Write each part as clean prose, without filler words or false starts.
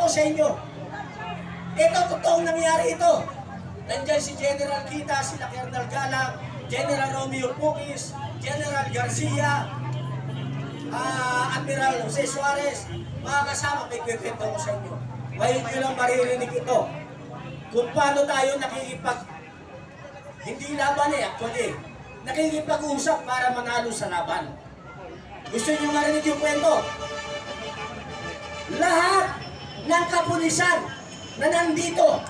ko sa inyo. Ito, totoong nangyari ito. Nandiyan si General Kita, sila Colonel Galang, General Romeo Pukis, General Garcia, Admiral Jose Suarez. Mga kasama, may kwento ko sa inyo. Ngayon nyo lang maririnig ito. Kung paano tayo hindi laban actually. Nakikipag-usap para manalo sa laban. Gusto nyo marinig yung kwento? Lahat ng kapulisan na nandito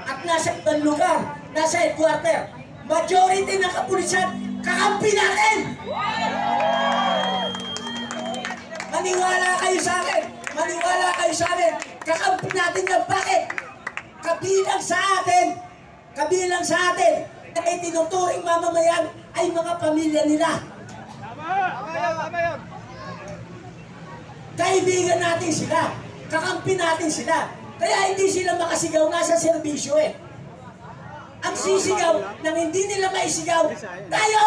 at nasa ibang lugar, nasa headquarter, majority ng kapulisan, kakampi natin! Maniwala kayo sa akin! Maniwala kayo sa amin! Kakampi natin yan! Bakit? Kabilang sa atin, ay tinuturing mamamayan ay mga pamilya nila. Tama yun. Kaibigan natin sila. Kakampi natin sila. Kaya hindi sila makasigaw nga sa serbisyo eh. Ang sisigaw nang hindi nila maisigaw, tayo!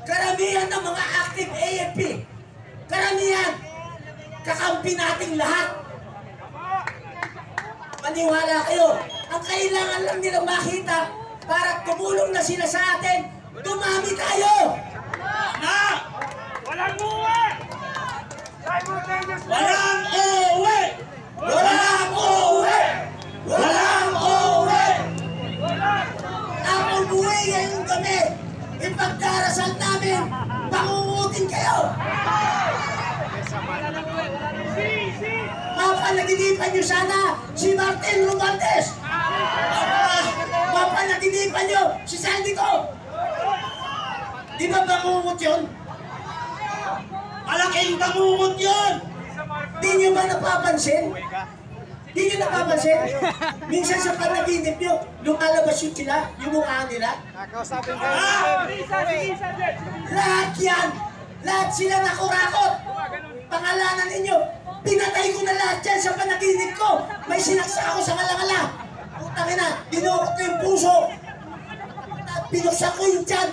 Karamihan ng mga active AFP, karamihan, kakampi nating lahat. Maniwala kayo, ang kailangan lang nila makita para tumulong na sila sa atin, dumami tayo! Walang uwi! Walang uwi! Walang uwi! Walang uwi! Ang umuwi ngayong gabi, ipagdarasal namin, pangungutin kayo! Mapanaginipan nyo sana si Martin Romualdez! Mapanaginipan nyo si Saldico! Di ba bangungot yun? Malaking bangungot yun! Di nyo ba napapansin? Di nyo napapansin? Minsan sa panaginip nyo, lumalabas yun sila, yung mukha nila. Nakausapin ka. Lahat yan! Lahat sila nakurakot! Pangalanan ninyo, pinatay ko na lahat yan sa panaginip ko! May sinaksak ako sa kalangala! Putang ina, dinukot ko yung puso! Pinuksan ko yung tiyan!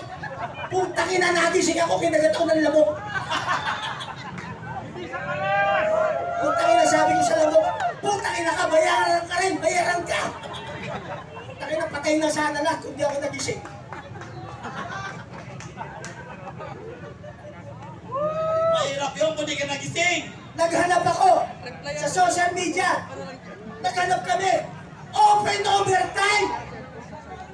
Putang ina, nagising ako, kinagat ako ng lamok! Putang ina, sabi ko sa lamok, putang ina ka, bayaran ka rin, bayaran ka! Putang ina, patay na sana lahat kung di ako nagising. Mahirap yun kung di ka nagising. Naghanap ako sa social media. Naghanap kami. Open overtime!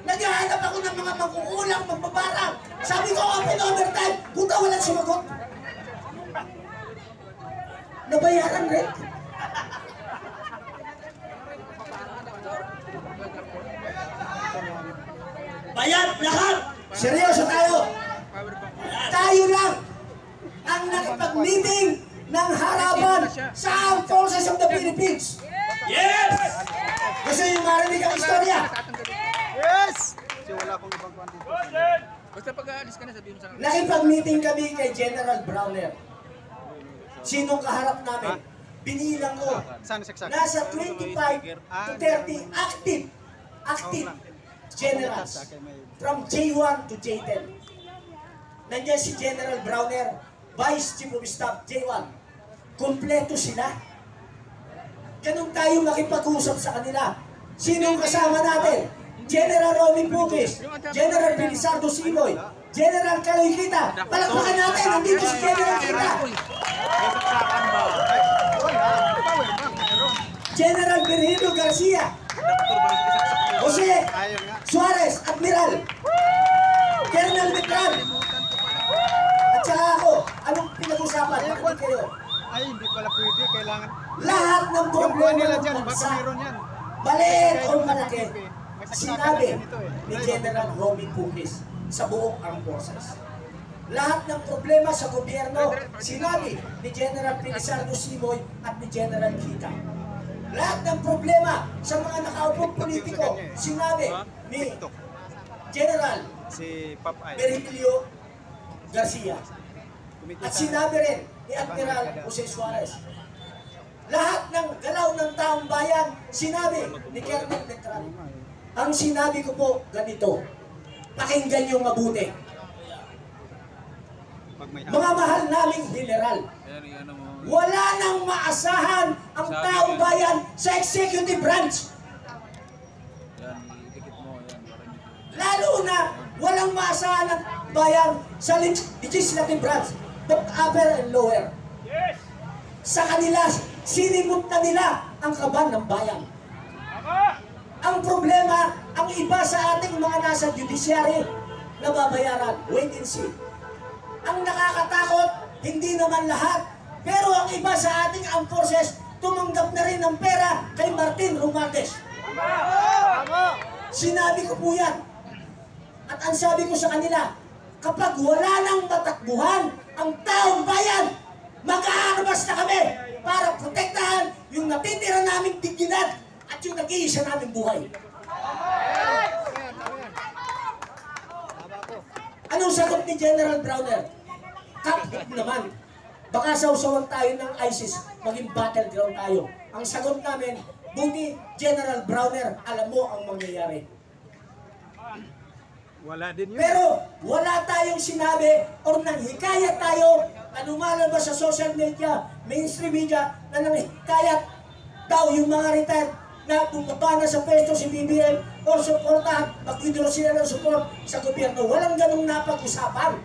Naghahanap ako ng mga magkukulang, magbabarang. Sabi ko, open overtime. Puta, walang sumagot. Nabayaran rin. Bayad lahat! Seryoso tayo. Tayo lang ang nakipag-meeting ng harapan sa Armed Forces of the Philippines. Yes! Gusto nyo marinig ang istorya? Yes! Kasi wala akong ibang kwantito. Basta pag-aalis ka na, sabihin mo sa akin. Nakipag-meeting kami kay General Browner. Sinong kaharap namin? Binilang ko. Saan saksak? Nasa 25 to 30 active generals from J1 to J10. Nandiyan si General Browner, Vice Chief of Staff, J1. Kompleto sila. Ganun tayo makipag-usap sa kanila. Sinong kasama natin? General Romy Pukis, General Belisardo Simoy, General Kaloy Kita. Palakpakan natin, nandito si General Kita. General Virgilio Garcia, Jose Suarez, Admiral, Colonel Metran, at saka ako. Anong pinag-usapan? Bakit kayo? Ay, hindi pala pwede. Kailangan. Lahat ng Yung buwan problema nila ng dyan, baka bansa, meron yan. maliit o malaki, sinabi ni General Romy Pukis sa buong Armed Forces. Lahat ng problema sa gobyerno, sinabi ni General Belisardo Simoy at ni General Kita. Lahat ng problema sa mga nakaupong politiko, sinabi ni General Si Pop Ay. Virgilio Garcia. At sinabi rin ni Admiral Jose Suarez. Lahat ng galaw ng taong bayan, sinabi ni Colonel Metran. Ang sinabi ko po ganito, pakinggan nyo mabuti. Pag may Mga mahal naming general, wala nang maasahan ang taong bayan sa executive branch. Yan, idikit mo. Yan, para hindi. Lalo na walang maasahan ng bayan sa legislative branch, both upper and lower. Sa kanila, sinimot na nila ang kaban ng bayan. Ang problema, ang iba sa ating mga nasa judiciary, nababayaran, wait and see. Ang nakakatakot, hindi naman lahat, pero ang iba sa ating armed forces, tumanggap na rin ng pera kay Martin Romualdez. Sinabi ko po yan. At ang sabi ko sa kanila, kapag wala nang matakbuhan ang taong bayan, mag-aarmas na kami para protektahan yung natitira naming dignidad at yung nag-iisa naming buhay. Anong sagot ni General Browner? Kapit naman. Baka sausawan tayo ng ISIS, maging battleground tayo. Ang sagot namin, buti General Browner, alam mo ang mangyayari. Wala din yun. Pero wala tayong sinabi or nanghikayat tayo na lumalabas sa social media, mainstream media, na nanghikayat daw yung mga retired na bumaba na sa pwesto si BBM or supportahan, mag-withdraw sila ng support sa gobyerno. Walang ganong napag-usapan.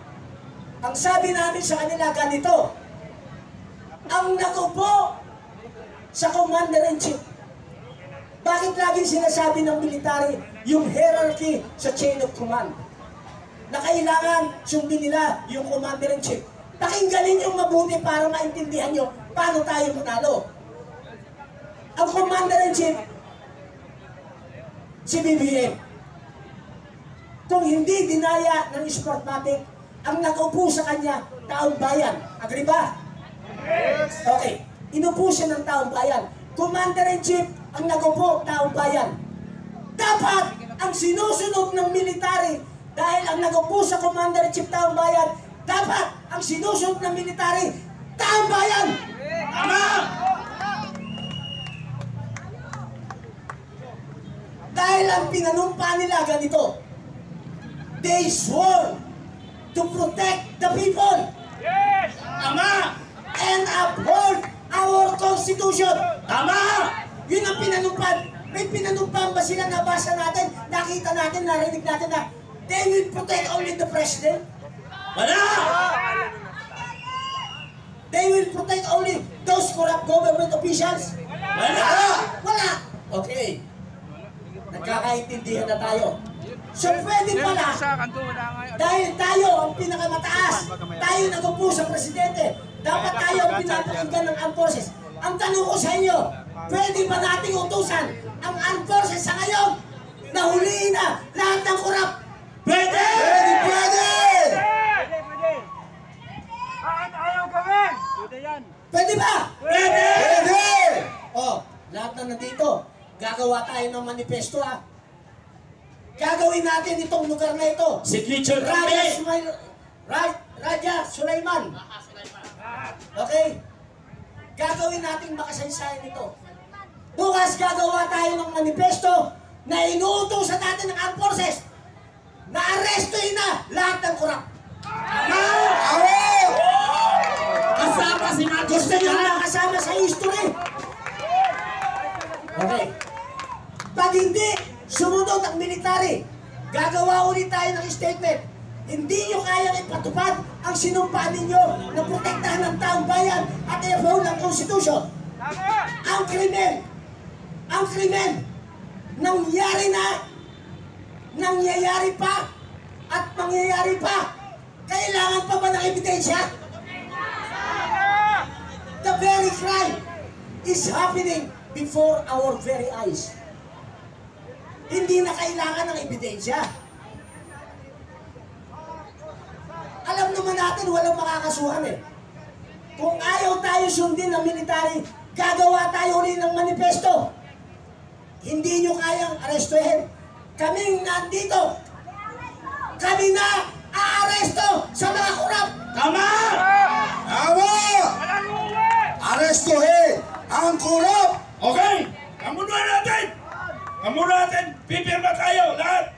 Ang sabi namin sa kanila ganito, ang nakupo sa Commander-in-Chief. Bakit laging sinasabi ng military yung hierarchy sa chain of command? Na kailangan sundin nila yung Commander-in-Chief. Pakinggan ninyong mabuti para maintindihan nyo paano tayo manalo. Ang Commander-in-Chief, si BBM. Kung hindi dinaya ng Sportmatic, ang nakaupo sa kanya, taong bayan. Agree ba? Yes. Okay. Inupo siya ng taong bayan. Commander-in-Chief, ang nakaupo, taong bayan. Dapat ang sinusunod ng military, dahil ang nakaupo sa Commander-in-Chief, taong bayan, dapat ang sinusunod ng military, taong bayan! Tama! Dahil ang pinanumpa nila ganito, they swore to protect the people. Yes! Tama! And uphold our Constitution. Tama! Yun ang pinanumpan. May pinanumpan ba sila, nabasa natin, nakita natin, narinig natin na they will protect only the president? Wala! They will protect only those corrupt government officials? Wala! Wala! Okay. Nagkakaintindihan na tayo. So pwede pala, Sa kanto, wala nga. dahil tayo ang pinakamataas, tayo nag-upo sa presidente, dapat tayo ang pinapakinggan ng armed forces. Ang tanong ko sa inyo, pwede ba nating utusan ang armed forces sa ngayon na huliin na lahat ng korap? Pwede! Pwede! Ayaw gawin! Pwede yan. Pwede ba? Pwede! Pwede! Oh, lahat na nandito, gagawa tayo ng manifesto ha. Gagawin natin itong lugar na ito. Signature Raja kami! Raja Sulaiman. Okay? Gagawin natin makasaysayan ito. Bukas gagawa tayo ng manifesto na inuutosan natin ng armed forces na arestuhin na lahat ng korap. Kasama si Marcos Gusto na nyo yan! nakasama sa history. Okay. Pag hindi sumunod ang military, gagawa ulit tayo ng statement. Hindi nyo kayang ipatupad ang sinumpaan ninyo na protektahan ng taong bayan at i-uphold ang konstitusyon. Ang krimen, nangyayari pa, at mangyayari pa. Kailangan pa ba ng ebidensya? The very crime is happening before our very eyes. Hindi na kailangan ng ebidensya. Alam naman natin walang makakasuhan eh. Kung ayaw tayo sundin ng military, gagawa tayo ulit ng manifesto. Hindi nyo kayang arestuhin. Kaming nandito, kami na aaresto sa mga kurap. Tama! Tama! Arestuhin ang kurap! Okay! Kamunuan natin! Kamunuan natin! Pipirma tayo lahat!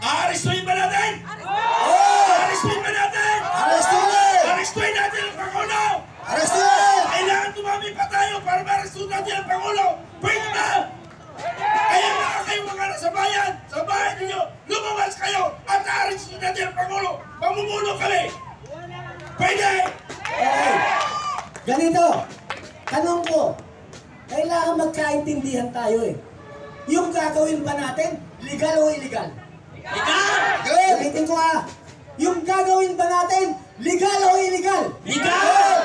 Aarestuhin ba natin? Aarestuhin ba natin? Arestuhin! Aarestuhin natin ang Pakulo! Arestuhin! Kailangan tumami pa tayo para natin ang Pangulo. Mamumuno kami. Pwede. Okay. Ganito. Tanong ko. Kailangan magkaintindihan tayo eh. Yung gagawin ba natin, legal o illegal? Legal. Ulitin ko ha. Yung gagawin ba natin, legal o illegal? Legal.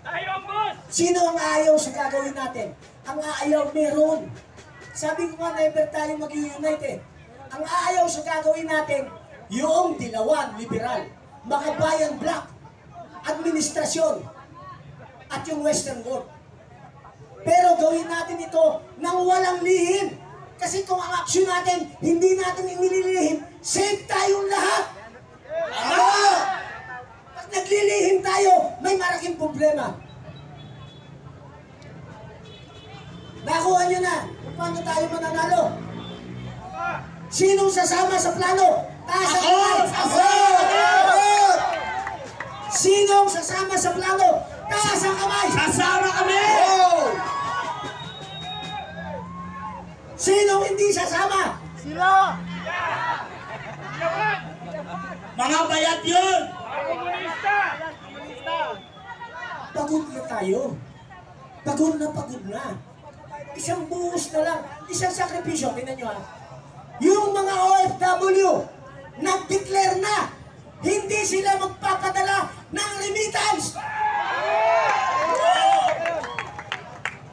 Tayo ang boss! Sino ang ayaw sa gagawin natin? Ang ayaw meron. Sabi ko nga, never tayo mag-unite eh. Ang ayaw sa gagawin natin, yung dilawan, liberal, makabayan black, administrasyon, at yung western world. Pero gawin natin ito nang walang lihim. Kasi kung ang aksyon natin, hindi natin inililihim, safe tayong lahat. Pag naglilihim tayo, may malaking problema. Nakuha nyo na kung paano tayo mananalo. Sinong sasama sa plano? Taas ang kamay! Sinong sasama sa plano? Taas ang kamay! Sasama kami. Sinong hindi sasama? Mga bayat yun. Komunista! Pagod na tayo. Pagod na. Isang buhos na lang. Isang sakripisyo. Tingnan nyo ha. Yung mga OFW, nag-declare na, hindi sila magpapadala ng remittance.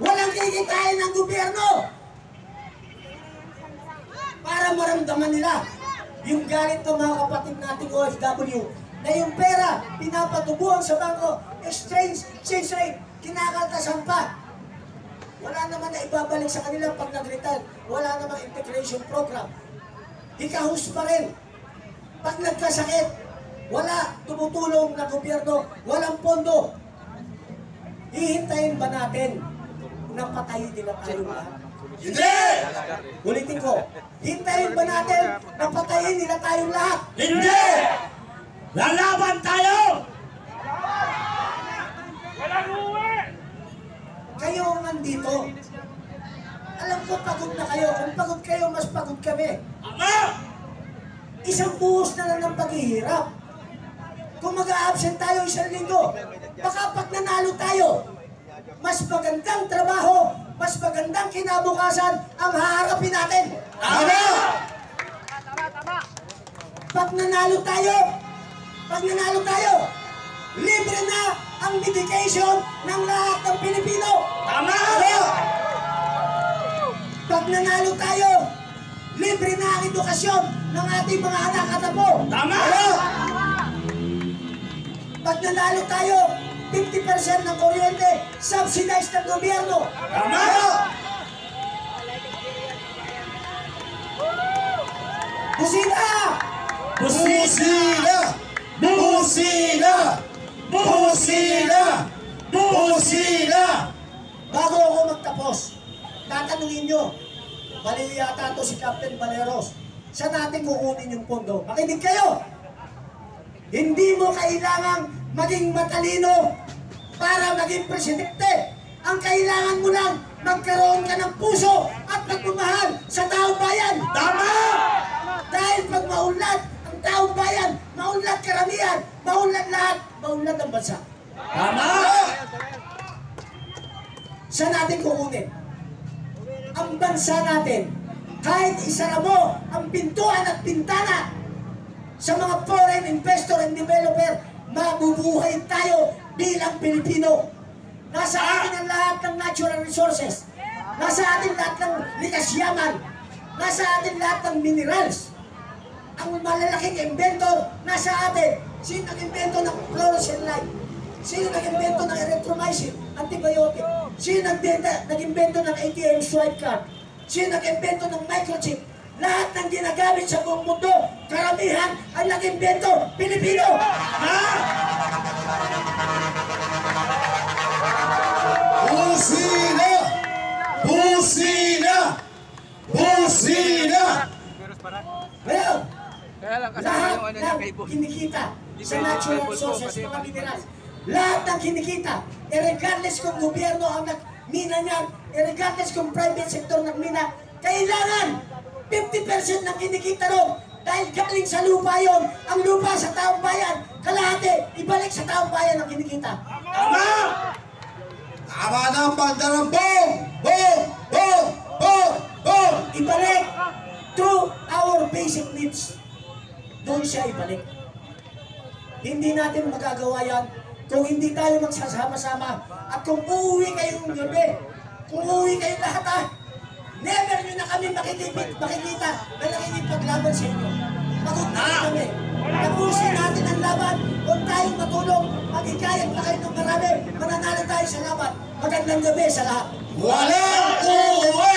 Walang kikitain ng gobyerno. Para maramdaman nila yung galit ng mga kapatid nating OFW na yung pera pinapatubuhan sa bangko, exchange rate, kinakaltasan pa. Wala naman na ibabalik sa kanila pag nag-retire. Wala namang integration program. Ikahus pa rin. Pag nagkasakit, wala tumutulong na gobyerno, walang pondo. Hihintayin ba natin na patayin nila tayo lahat? Hindi. Ulitin ko, hintayin ba natin na patayin nila tayong lahat? Hindi. Lalaban tayo. Walang uwi! Kayo ang nandito. Alam ko pagod na kayo. Kung pagod kayo, mas pagod kami. Ama. Isang buhos na lang ng paghihirap. Kung mag-a-absent tayo isang linggo, baka pag nanalo tayo, mas magandang trabaho, mas magandang kinabukasan ang haharapin natin. Tama. Pag nanalo tayo, libre na ang medication ng lahat ng Pilipino. Tama. Pag nanalo tayo, libre na ang edukasyon ng ating mga anak at apo. Tama. Pag nanalo tayo, 50% ng kuryente, subsidized ng gobyerno. Tama. Busina! Busina. Busina. Busina. Busina. Bago ako magtapos, tatanungin nyo, baliw yata ito si Captain Valeros, saan natin kukunin yung pondo? Makinig kayo! Hindi mo kailangang maging matalino para maging presidente. Ang kailangan mo lang, magkaroon ka ng puso at pagmamahal sa taong bayan. Tama. Dahil pag maunlad ang taong bayan, maunlad karamihan, maunlad lahat, maunlad ang bansa. Tama. Saan natin kukunin? Ang bansa natin, kahit isara mo ang pintuan at pintana sa mga foreign investor and developer, mabubuhay tayo bilang Pilipino. Nasa atin ang lahat ng natural resources. Nasa atin lahat ng likas yaman. Nasa atin lahat ng minerals. Ang malalaking inventor, nasa atin. Sino nag-invento ng fluorescent light? Sino nag-invento ng erythromycin, antibiotic? Sino nag-invento ng ATM swipe card? Sino nag-invento ng microchip? Lahat ng ginagamit sa buong mundo, karamihan ay nag-invento Pilipino! Ha? Busina! Busina! Busina! Well, Kaya lang kasi lahat yung ano niya kay ng Boss. kinikita sa Kay natural Boss resources, kasi mga minerals, lahat ng kinikita, regardless kung gobyerno ang nagmina niyan, regardless kung private sector nagmina, kailangan 50% ng kinikita ron Dahil galing sa lupa yon, ang lupa sa taong bayan, kalahati, ibalik sa taong bayan ang kinikita. Tama! Tama na ang bandarang boom! Boom! Boom! Boom! Boom! Ibalik to our basic needs. Doon siya ibalik. Hindi natin magagawa yan kung hindi tayo magsasama-sama at kung uuwi kayong gabi, kung uuwi kayong lahat never nyo na kami makikita na nakikipaglaban sa inyo. Pagod na kami. Tapusin natin ang laban. Huwag tayong matulong. Mag-ikayag na kayo ng marami. Mananalo tayo sa laban. Magandang gabi sa lahat. Walang uuwi!